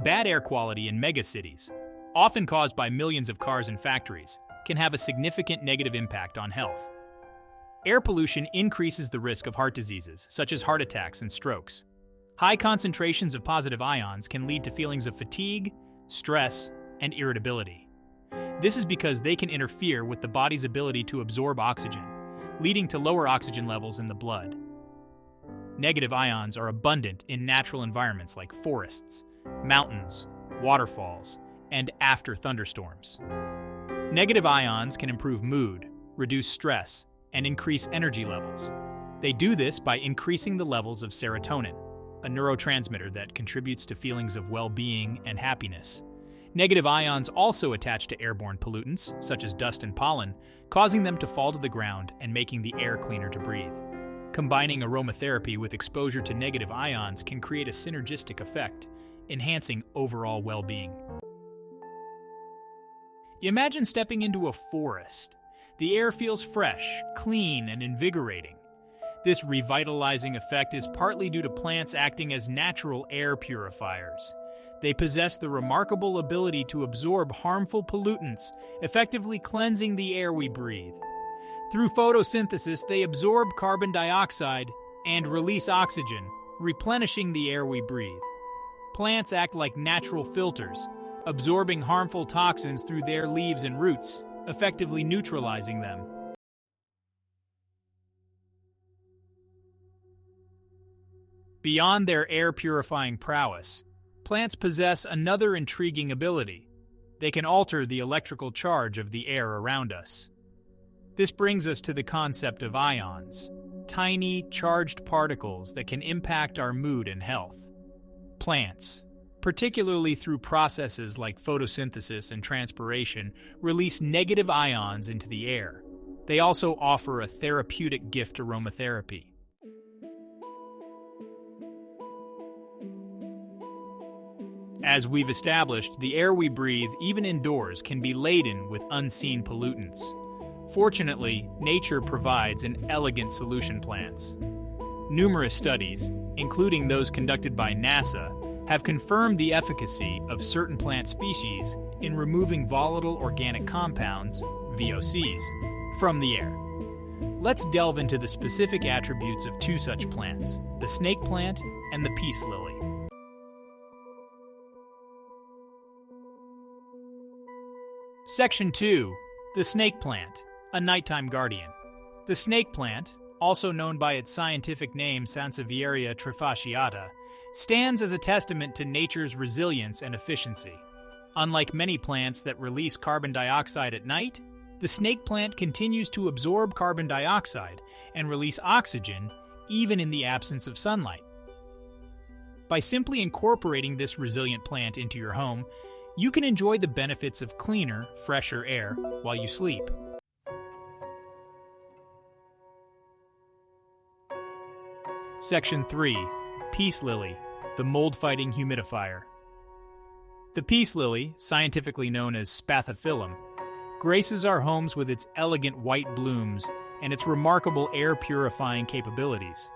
Bad air quality in megacities, often caused by millions of cars and factories, can have a significant negative impact on health. Air pollution increases the risk of heart diseases, such as heart attacks and strokes. High concentrations of positive ions can lead to feelings of fatigue, stress, and irritability. This is because they can interfere with the body's ability to absorb oxygen, leading to lower oxygen levels in the blood. Negative ions are abundant in natural environments like forests, mountains, waterfalls, and after thunderstorms. Negative ions can improve mood, reduce stress, and increase energy levels. They do this by increasing the levels of serotonin, a neurotransmitter that contributes to feelings of well-being and happiness. Negative ions also attach to airborne pollutants, such as dust and pollen, causing them to fall to the ground and making the air cleaner to breathe. Combining aromatherapy with exposure to negative ions can create a synergistic effect, enhancing overall well-being. Imagine stepping into a forest. The air feels fresh, clean, and invigorating. This revitalizing effect is partly due to plants acting as natural air purifiers. They possess the remarkable ability to absorb harmful pollutants, effectively cleansing the air we breathe. Through photosynthesis, they absorb carbon dioxide and release oxygen, replenishing the air we breathe. Plants act like natural filters, absorbing harmful toxins through their leaves and roots, effectively neutralizing them. Beyond their air-purifying prowess, plants possess another intriguing ability. They can alter the electrical charge of the air around us. This brings us to the concept of ions, tiny, charged particles that can impact our mood and health. Plants, particularly through processes like photosynthesis and transpiration, release negative ions into the air. They also offer a therapeutic gift aromatherapy. As we've established, the air we breathe, even indoors, can be laden with unseen pollutants. Fortunately, nature provides an elegant solution: plants. Numerous studies, including those conducted by NASA, have confirmed the efficacy of certain plant species in removing volatile organic compounds, VOCs, from the air. Let's delve into the specific attributes of two such plants, the snake plant and the peace lily. Section 2. The snake plant, a nighttime guardian. The snake plant, also known by its scientific name Sansevieria trifasciata, stands as a testament to nature's resilience and efficiency. Unlike many plants that release carbon dioxide at night, the snake plant continues to absorb carbon dioxide and release oxygen even in the absence of sunlight. By simply incorporating this resilient plant into your home, you can enjoy the benefits of cleaner, fresher air while you sleep. Section 3. Peace lily, the mold-fighting humidifier. The peace lily, scientifically known as spathiphyllum, graces our homes with its elegant white blooms and its remarkable air-purifying capabilities.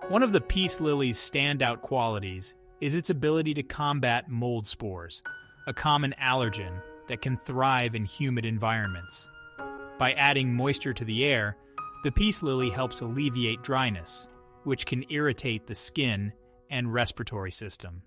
One of the peace lily's standout qualities is its ability to combat mold spores, a common allergen that can thrive in humid environments. By adding moisture to the air, the peace lily helps alleviate dryness, which can irritate the skin and respiratory system.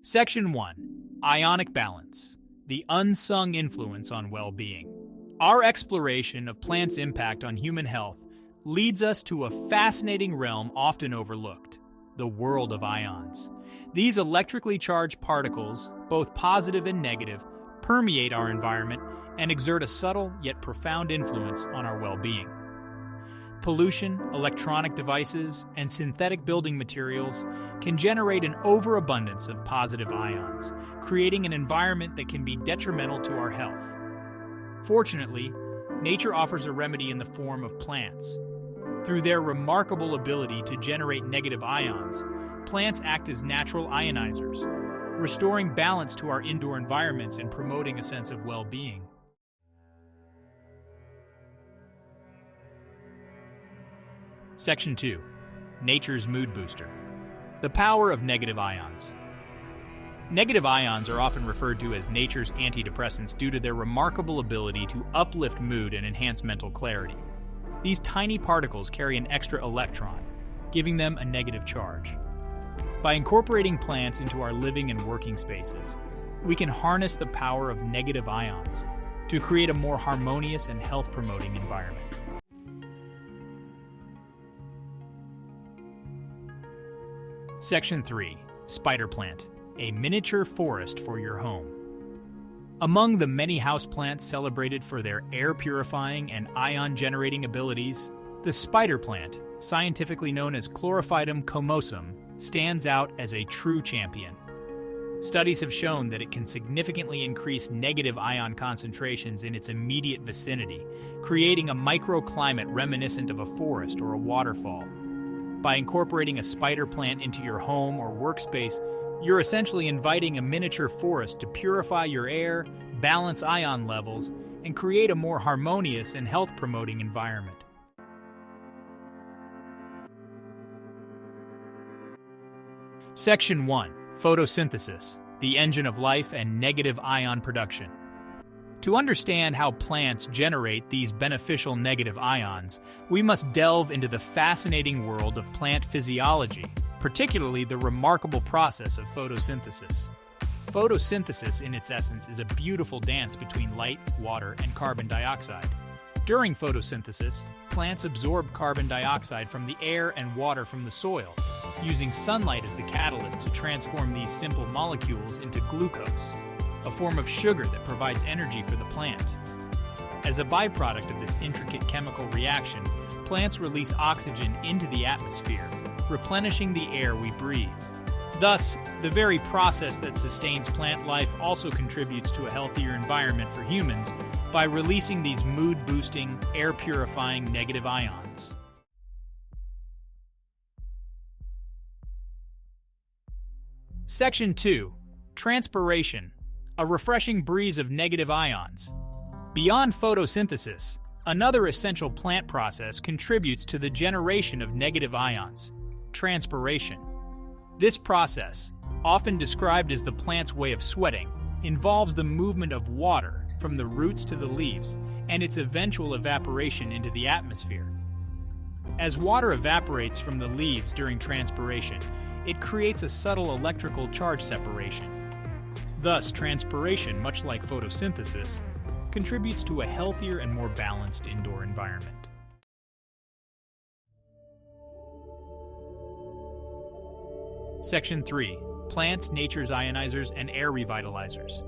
Section 1. Ionic balance, the unsung influence on well-being. Our exploration of plants' impact on human health leads us to a fascinating realm often overlooked: the world of ions. These electrically charged particles, both positive and negative, permeate our environment and exert a subtle yet profound influence on our well-being. Pollution, electronic devices, and synthetic building materials can generate an overabundance of positive ions, creating an environment that can be detrimental to our health. Fortunately, nature offers a remedy in the form of plants. Through their remarkable ability to generate negative ions, plants act as natural ionizers, restoring balance to our indoor environments and promoting a sense of well-being. Section 2. nature's mood booster. The power of negative ions. Negative ions are often referred to as nature's antidepressants due to their remarkable ability to uplift mood and enhance mental clarity. These tiny particles carry an extra electron, giving them a negative charge. By incorporating plants into our living and working spaces, we can harness the power of negative ions to create a more harmonious and health-promoting environment. Section 3. Spider Plant, a miniature forest for your home. Among the many houseplants celebrated for their air-purifying and ion-generating abilities, the spider plant, scientifically known as Chlorophytum comosum, stands out as a true champion. Studies have shown that it can significantly increase negative ion concentrations in its immediate vicinity, creating a microclimate reminiscent of a forest or a waterfall. By incorporating a spider plant into your home or workspace, you're essentially inviting a miniature forest to purify your air, balance ion levels, and create a more harmonious and health-promoting environment. Section 1. Photosynthesis, the engine of life and negative ion production. To understand how plants generate these beneficial negative ions, we must delve into the fascinating world of plant physiology, particularly the remarkable process of photosynthesis. Photosynthesis, in its essence, is a beautiful dance between light, water, and carbon dioxide. During photosynthesis, plants absorb carbon dioxide from the air and water from the soil, using sunlight as the catalyst to transform these simple molecules into glucose, a form of sugar that provides energy for the plant. As a byproduct of this intricate chemical reaction, plants release oxygen into the atmosphere, replenishing the air we breathe. Thus, the very process that sustains plant life also contributes to a healthier environment for humans by releasing these mood-boosting, air-purifying negative ions. Section 2. Transpiration, a refreshing breeze of negative ions. Beyond photosynthesis, another essential plant process contributes to the generation of negative ions: transpiration. This process, often described as the plant's way of sweating, involves the movement of water from the roots to the leaves and its eventual evaporation into the atmosphere. As water evaporates from the leaves during transpiration, it creates a subtle electrical charge separation. Thus, transpiration, much like photosynthesis, contributes to a healthier and more balanced indoor environment. Section 3. Plants, nature's ionizers, and air revitalizers.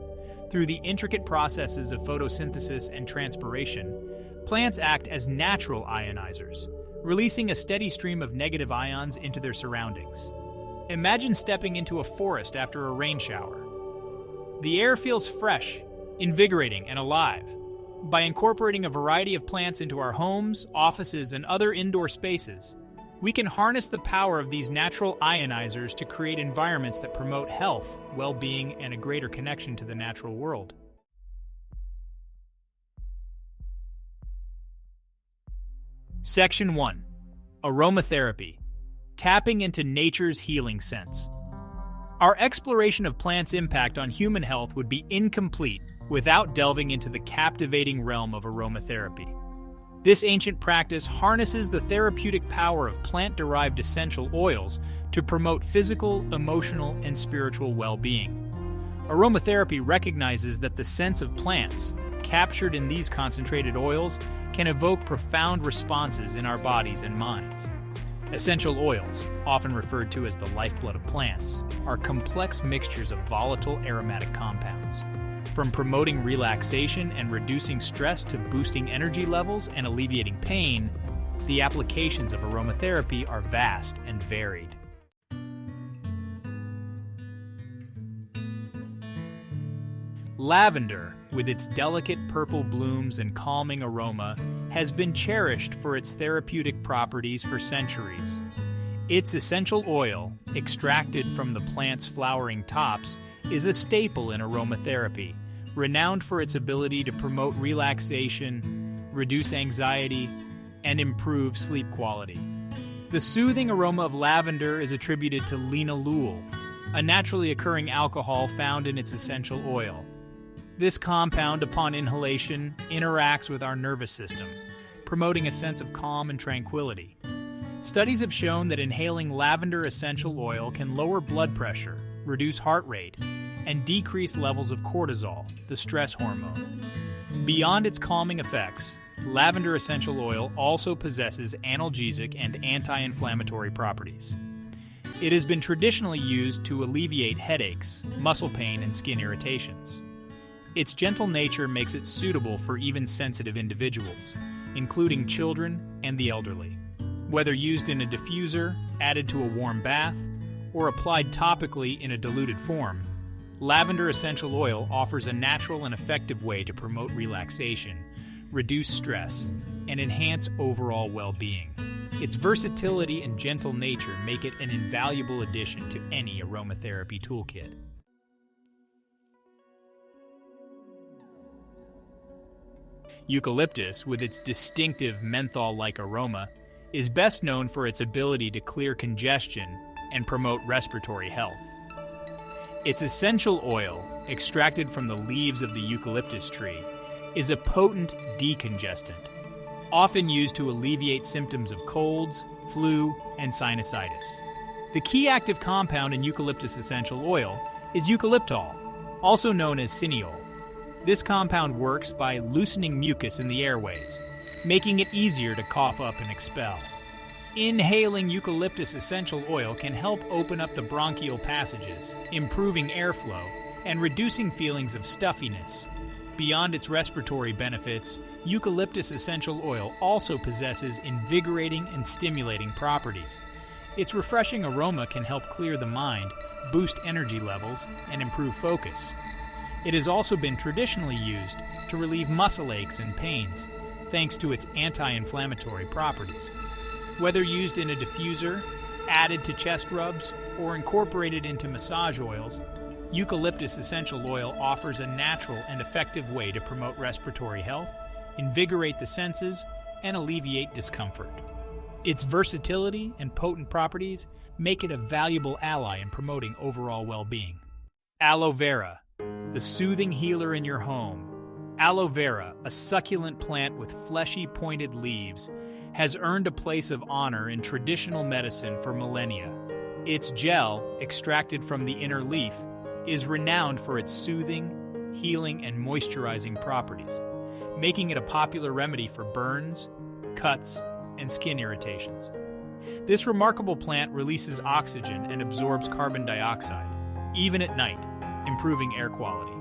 Through the intricate processes of photosynthesis and transpiration, plants act as natural ionizers, releasing a steady stream of negative ions into their surroundings. Imagine stepping into a forest after a rain shower. The air feels fresh, invigorating, and alive. By incorporating a variety of plants into our homes, offices, and other indoor spaces, we can harness the power of these natural ionizers to create environments that promote health, well-being, and a greater connection to the natural world. Section 1. Aromatherapy, tapping into nature's healing scents. Our exploration of plants' impact on human health would be incomplete without delving into the captivating realm of aromatherapy. This ancient practice harnesses the therapeutic power of plant-derived essential oils to promote physical, emotional, and spiritual well-being. Aromatherapy recognizes that the scents of plants, captured in these concentrated oils, can evoke profound responses in our bodies and minds. Essential oils, often referred to as the lifeblood of plants, are complex mixtures of volatile aromatic compounds. From promoting relaxation and reducing stress to boosting energy levels and alleviating pain, the applications of aromatherapy are vast and varied. Lavender, with its delicate purple blooms and calming aroma, has been cherished for its therapeutic properties for centuries. Its essential oil, extracted from the plant's flowering tops, is a staple in aromatherapy, renowned for its ability to promote relaxation, reduce anxiety, and improve sleep quality. The soothing aroma of lavender is attributed to linalool, a naturally occurring alcohol found in its essential oil. This compound, upon inhalation, interacts with our nervous system, promoting a sense of calm and tranquility. Studies have shown that inhaling lavender essential oil can lower blood pressure, reduce heart rate, and decrease levels of cortisol, the stress hormone. Beyond its calming effects, lavender essential oil also possesses analgesic and anti-inflammatory properties. It has been traditionally used to alleviate headaches, muscle pain, and skin irritations. Its gentle nature makes it suitable for even sensitive individuals, including children and the elderly. Whether used in a diffuser, added to a warm bath, or applied topically in a diluted form, lavender essential oil offers a natural and effective way to promote relaxation, reduce stress, and enhance overall well-being. Its versatility and gentle nature make it an invaluable addition to any aromatherapy toolkit. Eucalyptus, with its distinctive menthol-like aroma, is best known for its ability to clear congestion and promote respiratory health. Its essential oil, extracted from the leaves of the eucalyptus tree, is a potent decongestant, often used to alleviate symptoms of colds, flu, and sinusitis. The key active compound in eucalyptus essential oil is eucalyptol, also known as cineol. This compound works by loosening mucus in the airways, making it easier to cough up and expel. Inhaling eucalyptus essential oil can help open up the bronchial passages, improving airflow and reducing feelings of stuffiness. Beyond its respiratory benefits, eucalyptus essential oil also possesses invigorating and stimulating properties. Its refreshing aroma can help clear the mind, boost energy levels, and improve focus. It has also been traditionally used to relieve muscle aches and pains, thanks to its anti-inflammatory properties. Whether used in a diffuser, added to chest rubs, or incorporated into massage oils, eucalyptus essential oil offers a natural and effective way to promote respiratory health, invigorate the senses, and alleviate discomfort. Its versatility and potent properties make it a valuable ally in promoting overall well-being. Aloe Vera, the soothing healer in your home. Aloe Vera, a succulent plant with fleshy, pointed leaves, has earned a place of honor in traditional medicine for millennia. Its gel, extracted from the inner leaf, is renowned for its soothing, healing, and moisturizing properties, making it a popular remedy for burns, cuts, and skin irritations. This remarkable plant releases oxygen and absorbs carbon dioxide, even at night, improving air quality.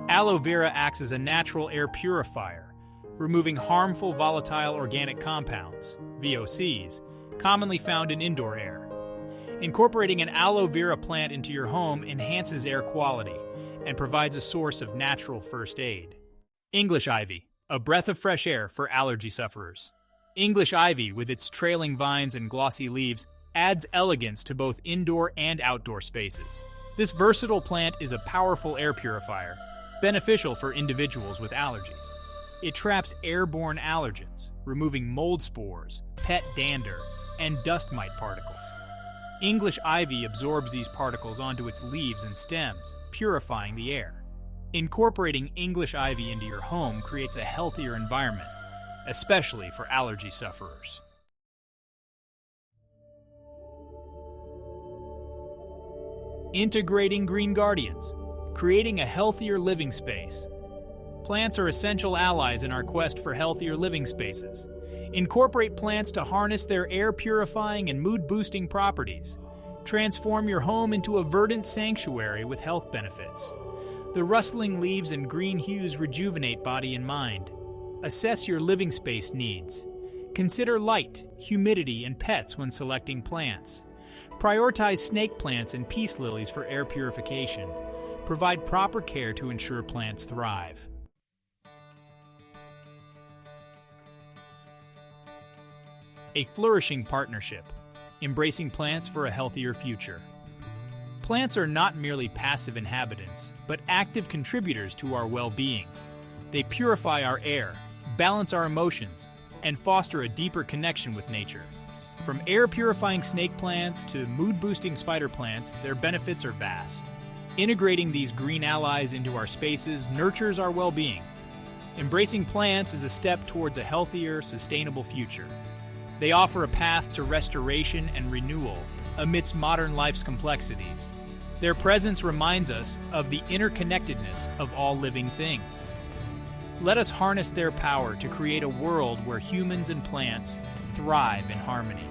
Aloe vera acts as a natural air purifier, removing harmful volatile organic compounds, VOCs, commonly found in indoor air. Incorporating an aloe vera plant into your home enhances air quality and provides a source of natural first aid. English ivy, a breath of fresh air for allergy sufferers. English ivy, with its trailing vines and glossy leaves, adds elegance to both indoor and outdoor spaces. This versatile plant is a powerful air purifier, beneficial for individuals with allergies. It traps airborne allergens, removing mold spores, pet dander, and dust mite particles. English ivy absorbs these particles onto its leaves and stems, purifying the air. Incorporating English ivy into your home creates a healthier environment, especially for allergy sufferers. Integrating green guardians, creating a healthier living space. Plants are essential allies in our quest for healthier living spaces. Incorporate plants to harness their air-purifying and mood-boosting properties. Transform your home into a verdant sanctuary with health benefits. The rustling leaves and green hues rejuvenate body and mind. Assess your living space needs. Consider light, humidity, and pets when selecting plants. Prioritize snake plants and peace lilies for air purification. Provide proper care to ensure plants thrive. A flourishing partnership, embracing plants for a healthier future. Plants are not merely passive inhabitants, but active contributors to our well-being. They purify our air, balance our emotions, and foster a deeper connection with nature. From air-purifying snake plants to mood-boosting spider plants, their benefits are vast. Integrating these green allies into our spaces nurtures our well-being. Embracing plants is a step towards a healthier, sustainable future. They offer a path to restoration and renewal amidst modern life's complexities. Their presence reminds us of the interconnectedness of all living things. Let us harness their power to create a world where humans and plants thrive in harmony.